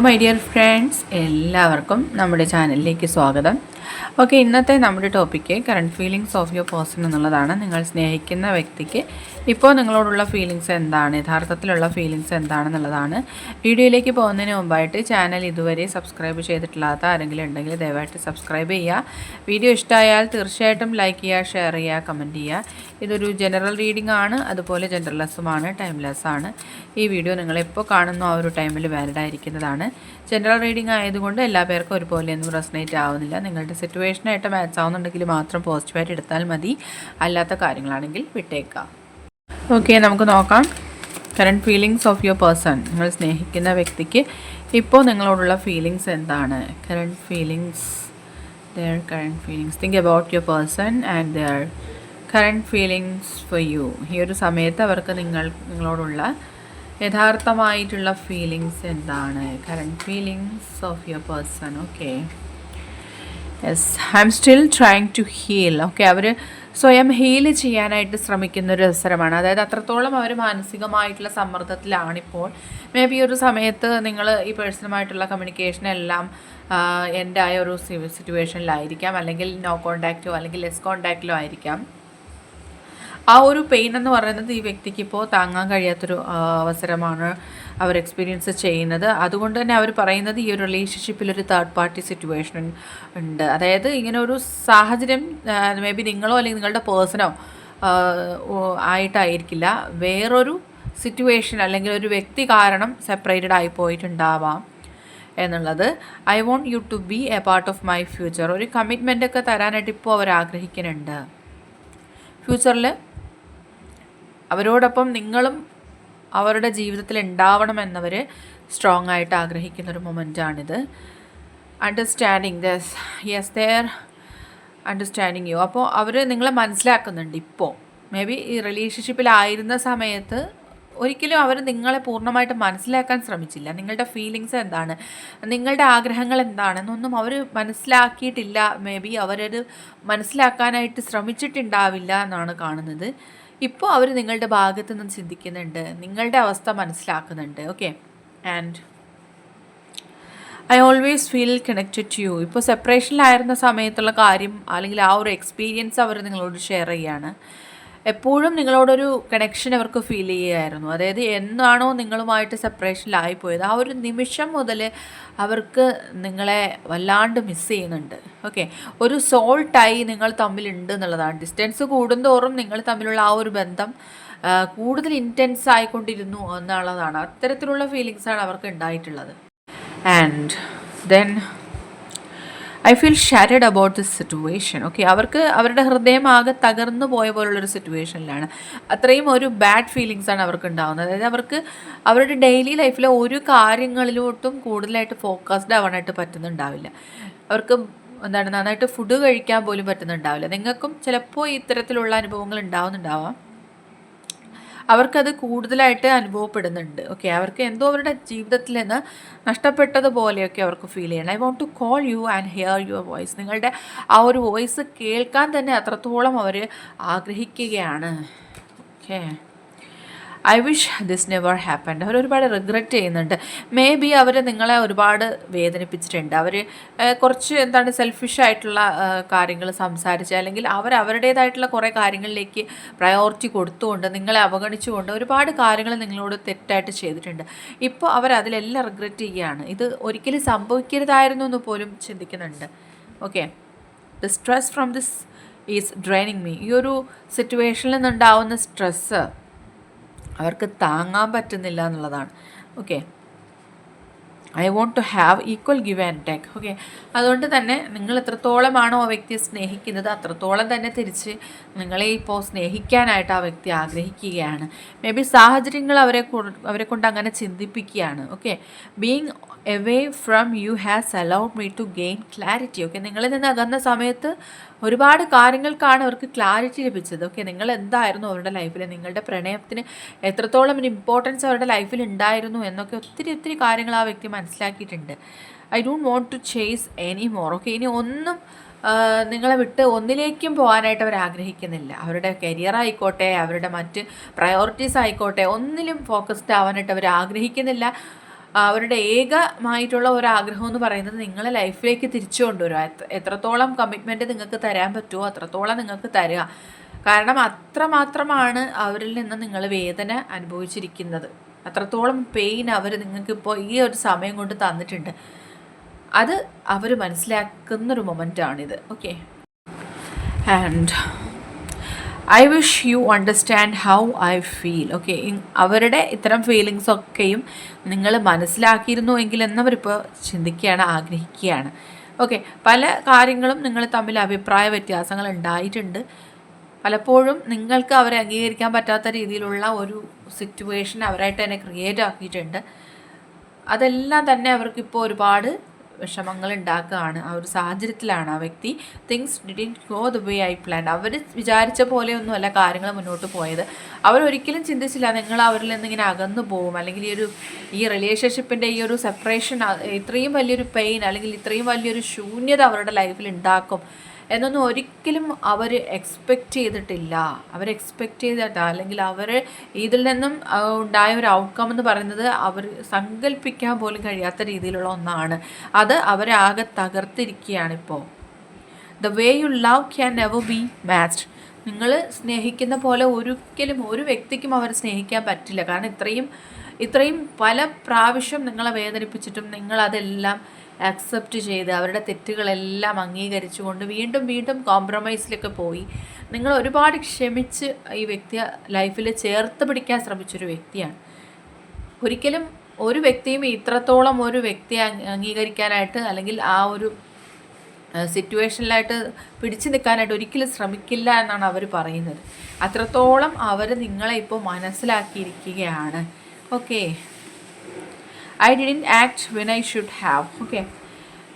My dear friends, എല്ലാവർക്കും നമ്മുടെ ചാനലിലേക്ക് സ്വാഗതം. ഓക്കെ, ഇന്നത്തെ നമ്മുടെ topic current feelings of your person എന്നുള്ളതാണ്. നിങ്ങൾ സ്നേഹിക്കുന്ന വ്യക്തിക്ക് ഇപ്പോൾ നിങ്ങളോടുള്ള ഫീലിങ്സ് എന്താണ്, യഥാർത്ഥത്തിലുള്ള ഫീലിങ്സ് എന്താണെന്നുള്ളതാണ്. വീഡിയോയിലേക്ക് പോകുന്നതിന് മുമ്പായിട്ട് ചാനൽ ഇതുവരെ സബ്സ്ക്രൈബ് ചെയ്തിട്ടില്ലാത്ത ആരെങ്കിലും ഉണ്ടെങ്കിൽ ദയവായിട്ട് സബ്സ്ക്രൈബ് ചെയ്യുക. വീഡിയോ ഇഷ്ടമായാൽ തീർച്ചയായിട്ടും ലൈക്ക് ചെയ്യുക, ഷെയർ ചെയ്യുക, കമൻറ്റ് ചെയ്യുക. ഇതൊരു ജനറൽ റീഡിംഗ് ആണ്, അതുപോലെ ജനറൽലെസ്സുമാണ്, ടൈംലെസ് ആണ്. ഈ വീഡിയോ നിങ്ങളെപ്പോൾ കാണുന്നു ആ ഒരു ടൈമിൽ വാലിഡ് ആയിരിക്കുന്നതാണ്. ജനറൽ റീഡിംഗ് ആയതുകൊണ്ട് എല്ലാ പേർക്കും ഒരുപോലെയൊന്നും റെസനേറ്റ് ആവുന്നില്ല. നിങ്ങളുടെ സിറ്റുവേഷനായിട്ട് മാച്ച് ആവുന്നുണ്ടെങ്കിൽ മാത്രം പോസിറ്റീവായിട്ട് എടുത്താൽ മതി, അല്ലാത്ത കാര്യങ്ങളാണെങ്കിൽ വിട്ടേക്കാം. ഓക്കെ, നമുക്ക് നോക്കാം. Current feelings of your person, നിങ്ങൾ സ്നേഹിക്കുന്ന വ്യക്തിക്ക് ഇപ്പോൾ നിങ്ങളോടുള്ള ഫീലിങ്സ് എന്താണ്? Current feelings, their current feelings. Think about your person and their current feelings for you. ഈ ഒരു സമയത്ത് അവർക്ക് നിങ്ങളോടുള്ള യഥാർത്ഥമായിട്ടുള്ള ഫീലിങ്സ് എന്താണ്? Current feelings of your person. Okay, yes, I'm still trying to heal. Okay, അവർ സ്വയം ഹീൽ ചെയ്യാനായിട്ട് ശ്രമിക്കുന്ന ഒരു അവസരമാണ്. അതായത് അത്രത്തോളം അവർ മാനസികമായിട്ടുള്ള സമ്മർദ്ദത്തിലാണിപ്പോൾ. മേ ബി ഒരു സമയത്ത് നിങ്ങൾ ഈ പേഴ്സണുമായിട്ടുള്ള കമ്മ്യൂണിക്കേഷനെല്ലാം എൻ്റെ ആയ ഒരു സിറ്റുവേഷനിലായിരിക്കാം, അല്ലെങ്കിൽ നോ കോണ്ടാക്റ്റോ അല്ലെങ്കിൽ ലെസ് കോണ്ടാക്റ്റിലോ ആയിരിക്കാം. ആ ഒരു പെയിൻ എന്ന് പറയുന്നത് ഈ വ്യക്തിക്ക് ഇപ്പോൾ താങ്ങാൻ കഴിയാത്തൊരു അവസരമാണ് അവർ എക്സ്പീരിയൻസ് ചെയ്യുന്നത്. അതുകൊണ്ട് തന്നെ അവർ പറയുന്നത് ഈ ഒരു റിലേഷൻഷിപ്പിൽ ഒരു തേർഡ് പാർട്ടി സിറ്റുവേഷൻ ഉണ്ട്. അതായത് ഇങ്ങനെ ഒരു സാഹചര്യം മേ ബി നിങ്ങളോ അല്ലെങ്കിൽ നിങ്ങളുടെ പേഴ്സണോ ആയിട്ടായിരിക്കില്ല, വേറൊരു സിറ്റുവേഷൻ അല്ലെങ്കിൽ ഒരു വ്യക്തി കാരണം സെപ്പറേറ്റഡ് ആയി പോയിട്ടുണ്ടാവാം എന്നുള്ളത്. I want you to be a part of my future. ഒരു കമ്മിറ്റ്മെൻ്റൊക്കെ തരാനായിട്ട് ഇപ്പോൾ അവർ ആഗ്രഹിക്കുന്നുണ്ട്. ഫ്യൂച്ചറിൽ അവരോടൊപ്പം നിങ്ങളും അവരുടെ ജീവിതത്തിൽ ഉണ്ടാവണമെന്നവർ സ്ട്രോങ് ആയിട്ട് ആഗ്രഹിക്കുന്നൊരു മൊമെൻ്റാണിത്. Understanding does, yes, they're understanding you. അപ്പോൾ അവർ നിങ്ങളെ മനസ്സിലാക്കുന്നുണ്ട്. ഇപ്പോൾ മേ ബി ഈ റിലേഷൻഷിപ്പിലായിരുന്ന സമയത്ത് ഒരിക്കലും അവർ നിങ്ങളെ പൂർണ്ണമായിട്ട് മനസ്സിലാക്കാൻ ശ്രമിച്ചില്ല. നിങ്ങളുടെ ഫീലിങ്സ് എന്താണ്, നിങ്ങളുടെ ആഗ്രഹങ്ങൾ എന്താണെന്നൊന്നും അവർ മനസ്സിലാക്കിയിട്ടില്ല. മേ ബി അവരത് മനസ്സിലാക്കാനായിട്ട് ശ്രമിച്ചിട്ടുണ്ടാവില്ല എന്നാണ് കാണുന്നത്. ഇപ്പോൾ അവർ നിങ്ങളുടെ ഭാഗത്തു നിന്ന് ചിന്തിക്കുന്നുണ്ട്, നിങ്ങളുടെ അവസ്ഥ മനസ്സിലാക്കുന്നുണ്ട്. Okay, and I always feel connected to you. ഇപ്പോൾ സെപ്പറേഷനിലായിരുന്ന സമയത്തുള്ള കാര്യം അല്ലെങ്കിൽ ആ ഒരു എക്സ്പീരിയൻസ് അവർ നിങ്ങളോട് ഷെയർ ചെയ്യുകയാണ്. എപ്പോഴും നിങ്ങളോടൊരു കണക്ഷൻ അവർക്ക് ഫീൽ ചെയ്യുമായിരുന്നു. അതായത് എന്നാണോ നിങ്ങളുമായിട്ട് സെപ്പറേഷനിലായിപ്പോയത് ആ ഒരു നിമിഷം മുതൽ അവർക്ക് നിങ്ങളെ വല്ലാണ്ട് മിസ് ചെയ്യുന്നുണ്ട്. ഓക്കെ, ഒരു സോൾ ടൈ നിങ്ങൾ തമ്മിലുണ്ട് എന്നുള്ളതാണ്. ഡിസ്റ്റൻസ് കൂടുന്തോറും നിങ്ങൾ തമ്മിലുള്ള ആ ഒരു ബന്ധം കൂടുതൽ ഇൻറ്റൻസ് ആയിക്കൊണ്ടിരുന്നു എന്നുള്ളതാണ്. അത്തരത്തിലുള്ള ഫീലിങ്സാണ് അവർക്ക് ഉണ്ടായിട്ടുള്ളത്. And then I feel shattered about this situation. Okay, അവർക്ക് അവരുടെ ഹൃദയം ആകെ തകർന്നു പോയ പോലുള്ളൊരു സിറ്റുവേഷനിലാണ്. അത്രയും ഒരു ബാഡ് ഫീലിങ്സാണ് അവർക്ക് ഉണ്ടാകുന്നത്. അതായത് അവർക്ക് അവരുടെ ഡെയിലി ലൈഫിലെ ഒരു കാര്യങ്ങളിലോട്ടും കൂടുതലായിട്ട് ഫോക്കസ്ഡ് ആവാനായിട്ട് പറ്റുന്നുണ്ടാവില്ല. അവർക്ക് നന്നായിട്ട് ഫുഡ് കഴിക്കാൻ പോലും പറ്റുന്നുണ്ടാവില്ല. നിങ്ങൾക്കും ചിലപ്പോൾ ഇത്തരത്തിലുള്ള അനുഭവങ്ങൾ ഉണ്ടാവുന്നുണ്ടാവാം. അവർക്കത് കൂടുതലായിട്ട് അനുഭവപ്പെടുന്നുണ്ട്. ഓക്കെ, അവർക്ക് എന്തോ അവരുടെ ജീവിതത്തിൽ നിന്ന് നഷ്ടപ്പെട്ടതുപോലെയൊക്കെ അവർക്ക് ഫീൽ ചെയ്യണം. I want to call you and hear your voice. നിങ്ങളുടെ ആ ഒരു വോയിസ് കേൾക്കാൻ തന്നെ അത്രത്തോളം അവർ ആഗ്രഹിക്കുകയാണ്. Okay, I wish this never happened. അവർ ഒരുപാട് റിഗ്രറ്റ് ചെയ്യുന്നുണ്ട്. മേ ബി അവർ നിങ്ങളെ ഒരുപാട് വേദനിപ്പിച്ചിട്ടുണ്ട്. അവർ കുറച്ച് സെൽഫിഷായിട്ടുള്ള കാര്യങ്ങൾ സംസാരിച്ച്, അല്ലെങ്കിൽ അവരുടേതായിട്ടുള്ള കുറേ കാര്യങ്ങളിലേക്ക് പ്രയോറിറ്റി കൊടുത്തുകൊണ്ട് നിങ്ങളെ അവഗണിച്ചുകൊണ്ട് ഒരുപാട് കാര്യങ്ങൾ നിങ്ങളോട് തെറ്റായിട്ട് ചെയ്തിട്ടുണ്ട്. ഇപ്പോൾ അവർ അതിലെല്ലാം റിഗ്രറ്റ് ചെയ്യുകയാണ്. ഇത് ഒരിക്കലും സംഭവിക്കരുതായിരുന്നു എന്ന് പോലും ചിന്തിക്കുന്നുണ്ട്. Okay, the stress from this is draining me. ഈ ഒരു സിറ്റുവേഷനിൽ നിന്നുണ്ടാവുന്ന സ്ട്രെസ്സ് അവർക്ക് താങ്ങാൻ പറ്റുന്നില്ല എന്നുള്ളതാണ്. Okay, I want to have equal give and take. Okay, അതുകൊണ്ട് തന്നെ നിങ്ങൾ എത്രത്തോളമാണോ ആ വ്യക്തിയെ സ്നേഹിക്കുന്നത് അത്രത്തോളം തന്നെ തിരിച്ച് നിങ്ങളെ ഇപ്പോൾ സ്നേഹിക്കാനായിട്ട് ആ വ്യക്തി ആഗ്രഹിക്കുകയാണ്. മേ ബി സാഹചര്യങ്ങൾ അവരെ കൊണ്ട് അങ്ങനെ ചിന്തിപ്പിക്കുകയാണ്. Okay, being away from you has allowed me to gain clarity. Okay, നിങ്ങളിൽ നിന്ന് അകന്ന സമയത്ത് ഒരുപാട് കാര്യങ്ങൾക്കാണ് അവർക്ക് ക്ലാരിറ്റി ലഭിച്ചത്. ഓക്കെ, നിങ്ങൾ എന്തായിരുന്നു അവരുടെ ലൈഫിൽ, നിങ്ങളുടെ പ്രണയത്തിന് എത്രത്തോളം ഒരു ഇമ്പോർട്ടൻസ് അവരുടെ ലൈഫിൽ ഉണ്ടായിരുന്നു എന്നൊക്കെ ഒത്തിരി കാര്യങ്ങൾ ആ വ്യക്തി മനസ്സിലാക്കിയിട്ടുണ്ട്. I don't want to chase any more. ഓക്കെ, ഇനി ഒന്നും നിങ്ങളെ വിട്ട് ഒന്നിലേക്കും പോകാനായിട്ട് അവർ ആഗ്രഹിക്കുന്നില്ല. അവരുടെ കരിയർ ആയിക്കോട്ടെ, അവരുടെ മറ്റ് പ്രയോറിറ്റീസ് ആയിക്കോട്ടെ, ഒന്നിലും ഫോക്കസ്ഡ് ആവാനായിട്ട് അവർ ആഗ്രഹിക്കുന്നില്ല. അവരുടെ ഏകമായിട്ടുള്ള ഒരു ആഗ്രഹം എന്ന് പറയുന്നത് നിങ്ങളെ ലൈഫിലേക്ക് തിരിച്ചു കൊണ്ടുവരിക. എത്രത്തോളം കമ്മിറ്റ്മെൻറ്റ് നിങ്ങൾക്ക് തരാൻ പറ്റുമോ അത്രത്തോളം നിങ്ങൾക്ക് തരിക. കാരണം അത്രമാത്രമാണ് അവരിൽ നിന്ന് നിങ്ങൾ വേദന അനുഭവിച്ചിരിക്കുന്നത്. അത്രത്തോളം പെയിൻ അവർ നിങ്ങൾക്കിപ്പോൾ ഈ ഒരു സമയം കൊണ്ട് തന്നിട്ടുണ്ട്. അത് അവർ മനസ്സിലാക്കുന്നൊരു മൊമെൻ്റാണിത്. Okay, and I wish you understand how I feel. Okay, അവരുടെ ഇത്തരം ഫീലിങ്സൊക്കെയും നിങ്ങൾ മനസ്സിലാക്കിയിരുന്നു എങ്കിൽ എന്നവരിപ്പോൾ ചിന്തിക്കുകയാണ്, ആഗ്രഹിക്കുകയാണ്. ഓക്കെ, പല കാര്യങ്ങളും നിങ്ങൾ തമ്മിൽ അഭിപ്രായ വ്യത്യാസങ്ങൾ ഉണ്ടായിട്ടുണ്ട്. പലപ്പോഴും നിങ്ങൾക്ക് അവരെ അംഗീകരിക്കാൻ പറ്റാത്ത രീതിയിലുള്ള ഒരു സിറ്റുവേഷൻ അവരായിട്ട് തന്നെ ക്രിയേറ്റ് ആക്കിയിട്ടുണ്ട്. അതെല്ലാം തന്നെ അവർക്കിപ്പോൾ ഒരുപാട് വിഷമങ്ങൾ ഉണ്ടാക്കുകയാണ്. ആ ഒരു സാഹചര്യത്തിലാണ് ആ വ്യക്തി. Things didn't go the way I plan. അവർ വിചാരിച്ച പോലെയൊന്നുമല്ല കാര്യങ്ങൾ മുന്നോട്ട് പോയത്. അവരൊരിക്കലും ചിന്തിച്ചില്ല നിങ്ങൾ അവരിൽ നിന്നിങ്ങനെ അകന്നു പോകും, അല്ലെങ്കിൽ ഈ റിലേഷൻഷിപ്പിൻ്റെ ഈ ഒരു സെപ്പറേഷൻ ഇത്രയും വലിയൊരു പെയിൻ അല്ലെങ്കിൽ ഇത്രയും വലിയൊരു ശൂന്യത അവരുടെ ലൈഫിൽ ഉണ്ടാക്കും എന്നൊന്നും ഒരിക്കലും അവർ എക്സ്പെക്റ്റ് ചെയ്തിട്ടില്ല. അല്ലെങ്കിൽ അവർ ഇതിൽ നിന്നും ഉണ്ടായ ഒരു ഔട്ട്കം എന്ന് പറയുന്നത് അവർ സങ്കല്പിക്കാൻ പോലും കഴിയാത്ത രീതിയിലുള്ള ഒന്നാണ്. അത് അവരെ ആകെ തകർത്തിരിക്കുകയാണിപ്പോൾ. The way you love can never be matched. നിങ്ങൾ സ്നേഹിക്കുന്ന പോലെ ഒരിക്കലും ഒരു വ്യക്തിക്കും അവരെ സ്നേഹിക്കാൻ പറ്റില്ല. കാരണം ഇത്രയും പല പ്രാവശ്യം നിങ്ങളെ വേദനിപ്പിച്ചിട്ടും നിങ്ങളതെല്ലാം അക്സെപ്റ്റ് ചെയ്ത് അവരുടെ തെറ്റുകളെല്ലാം അംഗീകരിച്ചുകൊണ്ട് വീണ്ടും വീണ്ടും കോംപ്രമൈസിലൊക്കെ പോയി നിങ്ങൾ ഒരുപാട് ക്ഷമിച്ച് ഈ വ്യക്തിയെ ലൈഫിൽ ചേർത്ത് പിടിക്കാൻ ശ്രമിച്ചൊരു വ്യക്തിയാണ്. ഒരിക്കലും ഒരു വ്യക്തിയും ഇത്രത്തോളം ഒരു വ്യക്തിയെ അംഗീകരിക്കാനായിട്ട് അല്ലെങ്കിൽ ആ ഒരു സിറ്റുവേഷനിലായിട്ട് പിടിച്ചു നിൽക്കാനായിട്ട് ഒരിക്കലും ശ്രമിക്കില്ല എന്നാണ് അവർ പറയുന്നത്. അത്രത്തോളം അവർ നിങ്ങളെ ഇപ്പോൾ മനസ്സിലാക്കിയിരിക്കുകയാണ്. Okay, I didn't act when I should have. Okay,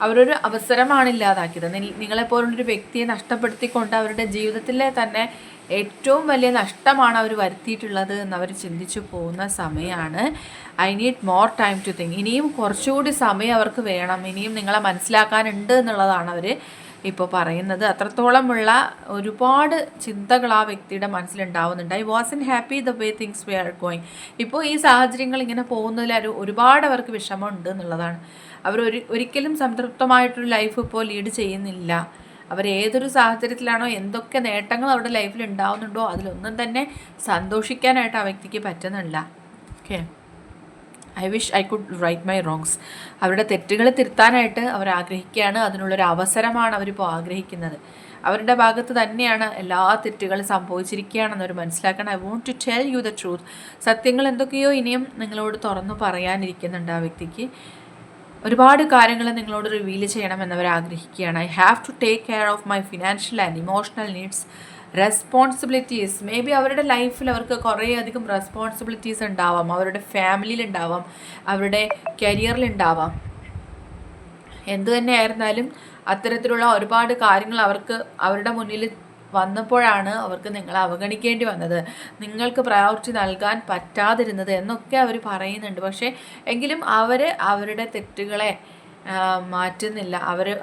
അവരൊരു അവസരമാണ് ഇല്ലാതാക്കിയത്. നിങ്ങളെപ്പോലുള്ളൊരു വ്യക്തിയെ നഷ്ടപ്പെടുത്തിക്കൊണ്ട് അവരുടെ ജീവിതത്തിലെ തന്നെ ഏറ്റവും വലിയ നഷ്ടമാണ് അവർ വരുത്തിയിട്ടുള്ളത് എന്നവർ ചിന്തിച്ചു പോകുന്ന സമയമാണ്. I need more time to think. ഇനിയും കുറച്ചുകൂടി സമയം അവർക്ക് വേണം, ഇനിയും നിങ്ങളെ മനസ്സിലാക്കാനുണ്ട് എന്നുള്ളതാണ് അവർ ഇപ്പോൾ പറയുന്നത്. അത്രത്തോളമുള്ള ഒരുപാട് ചിന്തകൾ ആ വ്യക്തിയുടെ മനസ്സിലുണ്ടാവുന്നുണ്ട്. I wasn't happy the way things were going. ഇപ്പോൾ ഈ സാഹചര്യങ്ങൾ ഇങ്ങനെ പോകുന്നതിൽ ഒരുപാട് അവർക്ക് വിഷമമുണ്ട് എന്നുള്ളതാണ്. അവർ ഒരിക്കലും സംതൃപ്തമായിട്ടൊരു ലൈഫ് ഇപ്പോൾ ലീഡ് ചെയ്യുന്നില്ല. അവരേതൊരു സാഹചര്യത്തിലാണോ എന്തൊക്കെ നേട്ടങ്ങൾ അവരുടെ ലൈഫിൽ ഉണ്ടാവുന്നുണ്ടോ അതിലൊന്നും തന്നെ സന്തോഷിക്കാനായിട്ട് ആ വ്യക്തിക്ക് പറ്റുന്നില്ല. Okay, I wish I could right my wrongs. അവരുടെ തെറ്റുകൾ തിരുത്താനായിട്ട് അവർ ആഗ്രഹിക്കുകയാണ്. അതിനുള്ളൊരു അവസരമാണ് അവരിപ്പോൾ ആഗ്രഹിക്കുന്നത്. അവരുടെ ഭാഗത്ത് തന്നെയാണ് എല്ലാ തെറ്റുകളും സംഭവിച്ചിരിക്കുകയാണെന്ന് അവർ മനസ്സിലാക്കണം. I want to tell you the truth. സത്യങ്ങൾ എന്തൊക്കെയോ ഇനിയും നിങ്ങളോട് തുറന്നു പറയാനിരിക്കുന്നുണ്ട്. ആ വ്യക്തിക്ക് ഒരുപാട് കാര്യങ്ങൾ നിങ്ങളോട് റിവീൽ ചെയ്യണമെന്നവർ ആഗ്രഹിക്കുകയാണ്. I have to take care of my financial and emotional needs, responsibilities. Maybe അവരുടെ ലൈഫിൽ അവർക്ക് കുറേയധികം റെസ്പോൺസിബിലിറ്റീസ് ഉണ്ടാവാം. അവരുടെ ഫാമിലിയിലുണ്ടാവാം, അവരുടെ കരിയറിലുണ്ടാവാം. എന്തു തന്നെയായിരുന്നാലും അത്തരത്തിലുള്ള ഒരുപാട് കാര്യങ്ങൾ അവർക്ക് അവരുടെ മുന്നിൽ വന്നപ്പോഴാണ് അവർക്ക് നിങ്ങളെ അവഗണിക്കേണ്ടി വന്നത്, നിങ്ങൾക്ക് പ്രയോറിറ്റി നൽകാൻ പറ്റാതിരുന്നത് എന്നൊക്കെ അവർ പറയുന്നുണ്ട്. പക്ഷേ എങ്കിലും അവരുടെ തെറ്റുകളെ മാറ്റുന്നില്ല.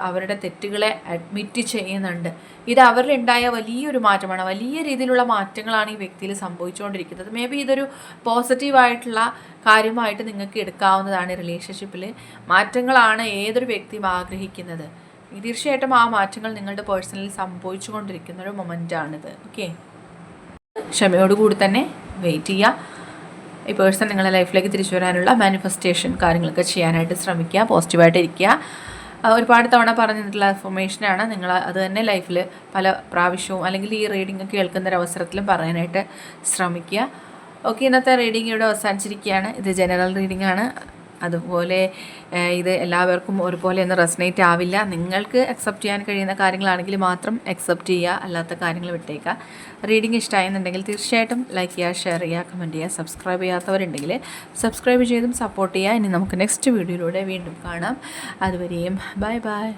അവരുടെ തെറ്റുകളെ അഡ്മിറ്റ് ചെയ്യുന്നുണ്ട്. ഇത് അവരിലുണ്ടായ വലിയൊരു മാറ്റമാണ്. വലിയ രീതിയിലുള്ള മാറ്റങ്ങളാണ് ഈ വ്യക്തിയിൽ സംഭവിച്ചുകൊണ്ടിരിക്കുന്നത്. മേ ബി ഇതൊരു പോസിറ്റീവായിട്ടുള്ള കാര്യമായിട്ട് നിങ്ങൾക്ക് എടുക്കാവുന്നതാണ്. റിലേഷൻഷിപ്പിൽ മാറ്റങ്ങളാണ് ഏതൊരു വ്യക്തിയും ആഗ്രഹിക്കുന്നത്. തീർച്ചയായിട്ടും ആ മാറ്റങ്ങൾ നിങ്ങളുടെ പേഴ്സണലിൽ സംഭവിച്ചു കൊണ്ടിരിക്കുന്ന ഒരു മൊമെൻ്റാണിത്. ഓക്കെ, ക്ഷമയോടുകൂടി തന്നെ വെയിറ്റ് ചെയ്യുക. ഈ പേഴ്സൺ നിങ്ങളുടെ ലൈഫിലേക്ക് തിരിച്ചു വരാനുള്ള മാനിഫെസ്റ്റേഷൻ കാര്യങ്ങളൊക്കെ ചെയ്യാനായിട്ട് ശ്രമിക്കുക. പോസിറ്റീവായിട്ട് ഇരിക്കുക. ഒരുപാട് തവണ പറഞ്ഞിട്ടുള്ള ഇൻഫർമേഷനാണ്. നിങ്ങൾ അത് തന്നെ ലൈഫിൽ പല പ്രാവശ്യവും അല്ലെങ്കിൽ ഈ റീഡിംഗ് കേൾക്കുന്നൊരവസരത്തിലും പറയാനായിട്ട് ശ്രമിക്കുക. ഓക്കെ, ഇന്നത്തെ റീഡിംഗ് ഇവിടെ അവസാനിച്ചിരിക്കുകയാണ്. ഇത് ജനറൽ റീഡിംഗ് ആണ്. അതുപോലെ ഇത് എല്ലാവർക്കും ഒരുപോലെ ഒന്നും റെസനേറ്റ് ആവില്ല. നിങ്ങൾക്ക് അക്സെപ്റ്റ് ചെയ്യാൻ കഴിയുന്ന കാര്യങ്ങളാണെങ്കിൽ മാത്രം അക്സെപ്റ്റ് ചെയ്യുക, അല്ലാത്ത കാര്യങ്ങൾ വിട്ടേക്കുക. റീഡിംഗ് ഇഷ്ടമായെന്നുണ്ടെങ്കിൽ തീർച്ചയായിട്ടും ലൈക്ക് ചെയ്യുക, ഷെയർ ചെയ്യുക, കമൻറ്റ് ചെയ്യുക. സബ്സ്ക്രൈബ് ചെയ്യാത്തവരുണ്ടെങ്കിൽ സബ്സ്ക്രൈബ് ചെയ്തും സപ്പോർട്ട് ചെയ്യുക. ഇനി നമുക്ക് നെക്സ്റ്റ് വീഡിയോയിലൂടെ വീണ്ടും കാണാം. അതുവരെയും ബൈ ബൈ.